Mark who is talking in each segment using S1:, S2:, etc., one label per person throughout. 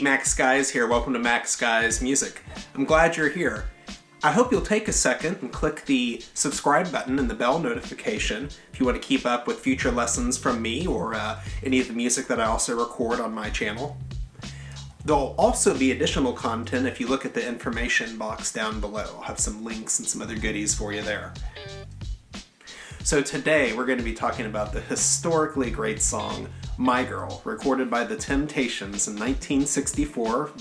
S1: Max Guys here. Welcome to Max Guys Music. I'm glad you're here. I hope you'll take a second and click the subscribe button and the bell notification if you want to keep up with future lessons from me or any of the music that I also record on my channel. There'll also be additional content if you look at the information box down below. I'll have some links and some other goodies for you there. So today we're going to be talking about the historically great song My Girl, recorded by The Temptations in 1964,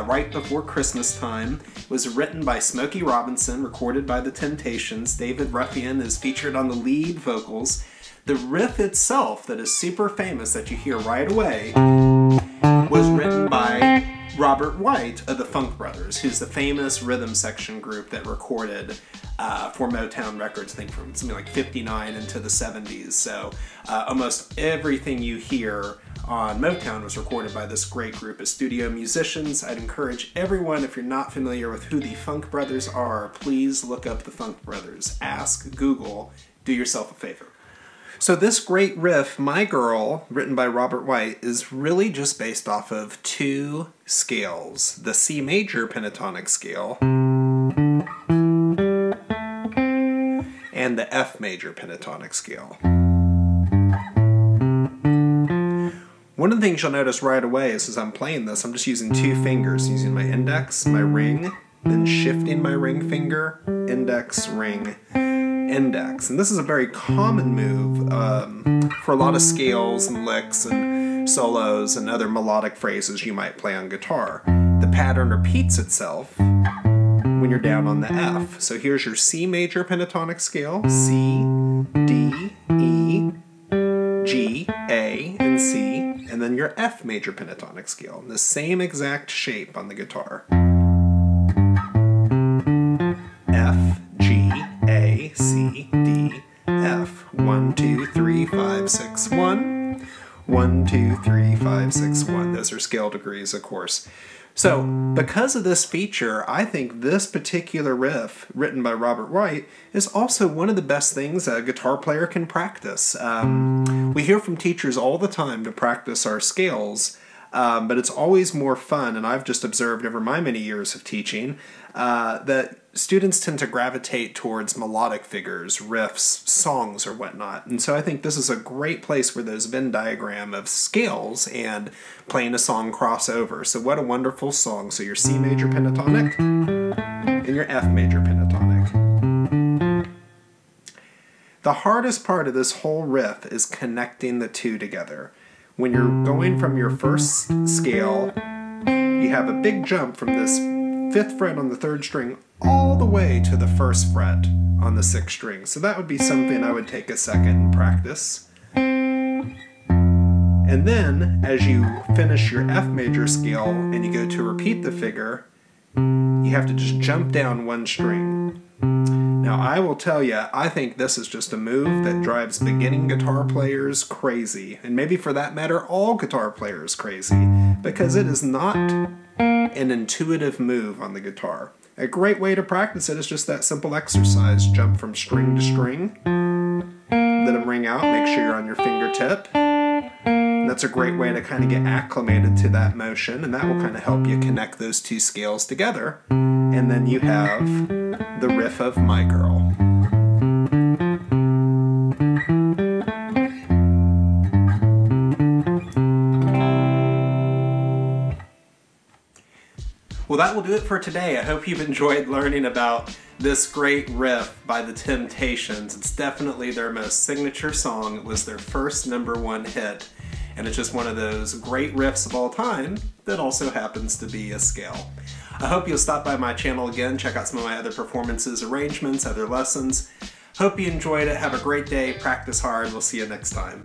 S1: right before Christmas time. It was written by Smokey Robinson, recorded by The Temptations. David Ruffian is featured on the lead vocals. The riff itself, that is super famous, that you hear right away, was written by Robert White of the Funk Brothers, who's the famous rhythm section group that recorded for Motown Records, I think from something like 59 into the 70s. So almost everything you hear on Motown was recorded by this great group of studio musicians. I'd encourage everyone, if you're not familiar with who the Funk Brothers are, please look up the Funk Brothers. Ask, Google, do yourself a favor. So this great riff, My Girl, written by Robert White, is really just based off of two scales. The C major pentatonic scale and the F major pentatonic scale. One of the things you'll notice right away is as I'm playing this, I'm just using two fingers, using my index, my ring, then shifting my ring finger, index, ring, index. And this is a very common move for a lot of scales and licks and solos and other melodic phrases you might play on guitar. The pattern repeats itself when you're down on the F. So here's your C major pentatonic scale, C, D, E, G, A, and C, and then your F major pentatonic scale, the same exact shape on the guitar. F, G, A, C, D, F. 1, 2, 3, 5, 6, 1. 1, 2, 3, 5, 6, 1. Those are scale degrees, of course. So, because of this feature, I think this particular riff, written by Robert White, is also one of the best things a guitar player can practice. We hear from teachers all the time to practice our scales, but it's always more fun, and I've just observed over my many years of teaching, that students tend to gravitate towards melodic figures, riffs, songs, or whatnot. And so I think this is a great place where those Venn diagram of scales and playing a song cross over. So what a wonderful song. So your C major pentatonic and your F major pentatonic. The hardest part of this whole riff is connecting the two together. When you're going from your first scale, you have a big jump from this 5th fret on the 3rd string all the way to the 1st fret on the 6th string. So that would be something I would take a second and practice. And then, as you finish your F major scale and you go to repeat the figure, you have to just jump down one string. Now, I will tell you, I think this is just a move that drives beginning guitar players crazy, and maybe for that matter, all guitar players crazy, because it is not an intuitive move on the guitar. A great way to practice it is just that simple exercise. Jump from string to string, let them ring out, make sure you're on your fingertip. And that's a great way to kind of get acclimated to that motion, and that will kind of help you connect those two scales together. And then you have the riff of My Girl. Well, that will do it for today. I hope you've enjoyed learning about this great riff by The Temptations. It's definitely their most signature song. It was their first #1 hit, and it's just one of those great riffs of all time that also happens to be a scale. I hope you'll stop by my channel again, check out some of my other performances, arrangements, other lessons. Hope you enjoyed it. Have a great day. Practice hard. We'll see you next time.